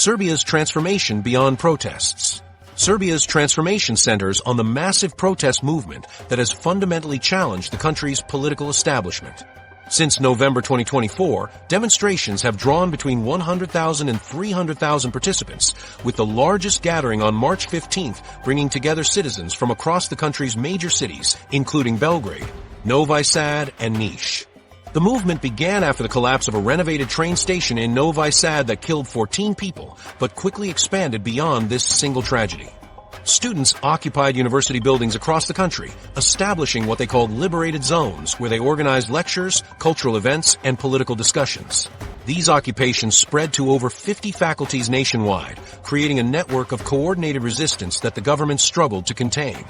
Serbia's transformation beyond protests. Serbia's transformation centers on the massive protest movement that has fundamentally challenged the country's political establishment. Since November 2024, demonstrations have drawn between 100,000 and 300,000 participants, with the largest gathering on March 15th bringing together citizens from across the country's major cities, including Belgrade, Novi Sad, and Niš. The movement began after the collapse of a renovated train station in Novi Sad that killed 14 people, but quickly expanded beyond this single tragedy. Students occupied university buildings across the country, establishing what they called liberated zones, where they organized lectures, cultural events, and political discussions. These occupations spread to over 50 faculties nationwide, creating a network of coordinated resistance that the government struggled to contain.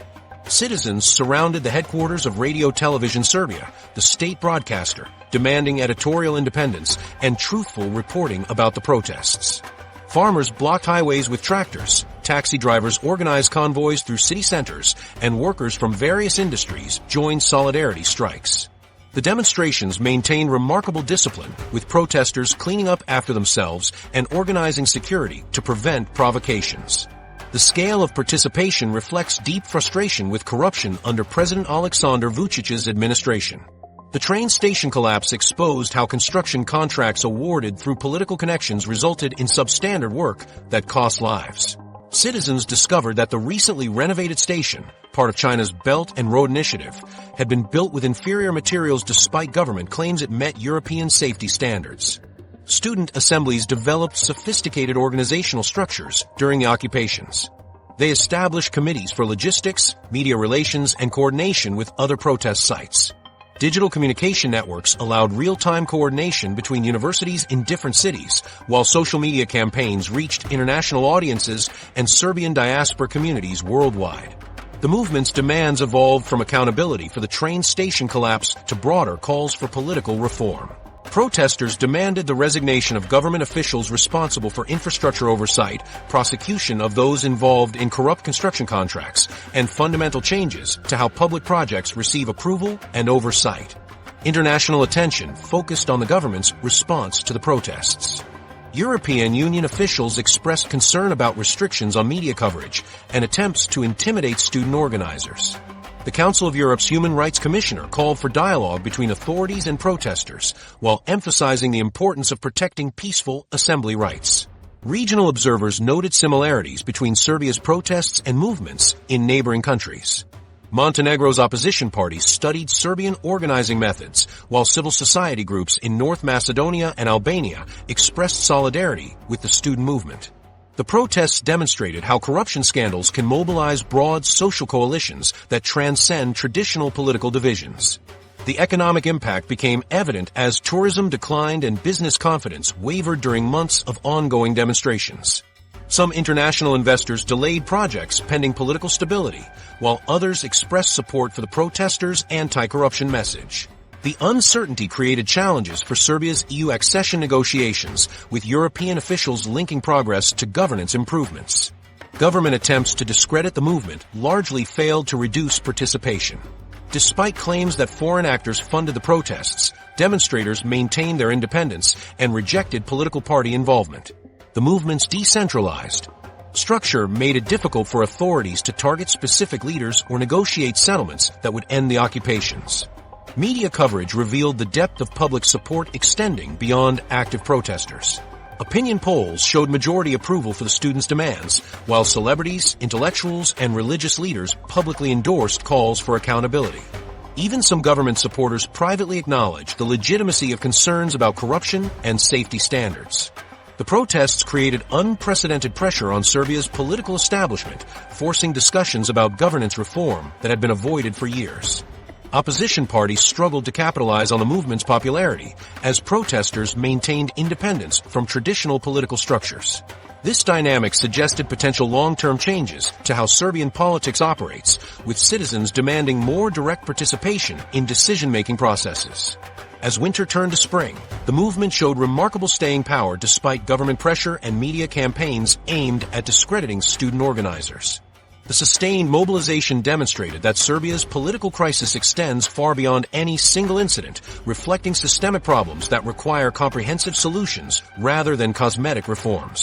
Citizens surrounded the headquarters of Radio Television Serbia, the state broadcaster, demanding editorial independence and truthful reporting about the protests. Farmers blocked highways with tractors, taxi drivers organized convoys through city centers, and workers from various industries joined solidarity strikes. The demonstrations maintained remarkable discipline, with protesters cleaning up after themselves and organizing security to prevent provocations. The scale of participation reflects deep frustration with corruption under President Aleksandar Vučić's administration. The train station collapse exposed how construction contracts awarded through political connections resulted in substandard work that cost lives. Citizens discovered that the recently renovated station, part of China's Belt and Road Initiative, had been built with inferior materials despite government claims it met European safety standards. Student assemblies developed sophisticated organizational structures during the occupations. They established committees for logistics, media relations, and coordination with other protest sites. Digital communication networks allowed real-time coordination between universities in different cities, while social media campaigns reached international audiences and Serbian diaspora communities worldwide. The movement's demands evolved from accountability for the train station collapse to broader calls for political reform. Protesters demanded the resignation of government officials responsible for infrastructure oversight, prosecution of those involved in corrupt construction contracts, and fundamental changes to how public projects receive approval and oversight. International attention focused on the government's response to the protests. European Union officials expressed concern about restrictions on media coverage and attempts to intimidate student organizers. The Council of Europe's Human Rights Commissioner called for dialogue between authorities and protesters, while emphasizing the importance of protecting peaceful assembly rights. Regional observers noted similarities between Serbia's protests and movements in neighboring countries. Montenegro's opposition parties studied Serbian organizing methods, while civil society groups in North Macedonia and Albania expressed solidarity with the student movement. The protests demonstrated how corruption scandals can mobilize broad social coalitions that transcend traditional political divisions. The economic impact became evident as tourism declined and business confidence wavered during months of ongoing demonstrations. Some international investors delayed projects pending political stability, while others expressed support for the protesters' anti-corruption message. The uncertainty created challenges for Serbia's EU accession negotiations, with European officials linking progress to governance improvements. Government attempts to discredit the movement largely failed to reduce participation. Despite claims that foreign actors funded the protests, demonstrators maintained their independence and rejected political party involvement. The movement's decentralized structure made it difficult for authorities to target specific leaders or negotiate settlements that would end the occupations. Media coverage revealed the depth of public support extending beyond active protesters. Opinion polls showed majority approval for the students' demands, while celebrities, intellectuals, and religious leaders publicly endorsed calls for accountability. Even some government supporters privately acknowledged the legitimacy of concerns about corruption and safety standards. The protests created unprecedented pressure on Serbia's political establishment, forcing discussions about governance reform that had been avoided for years. Opposition parties struggled to capitalize on the movement's popularity, as protesters maintained independence from traditional political structures. This dynamic suggested potential long-term changes to how Serbian politics operates, with citizens demanding more direct participation in decision-making processes. As winter turned to spring, the movement showed remarkable staying power despite government pressure and media campaigns aimed at discrediting student organizers. The sustained mobilization demonstrated that Serbia's political crisis extends far beyond any single incident, reflecting systemic problems that require comprehensive solutions rather than cosmetic reforms.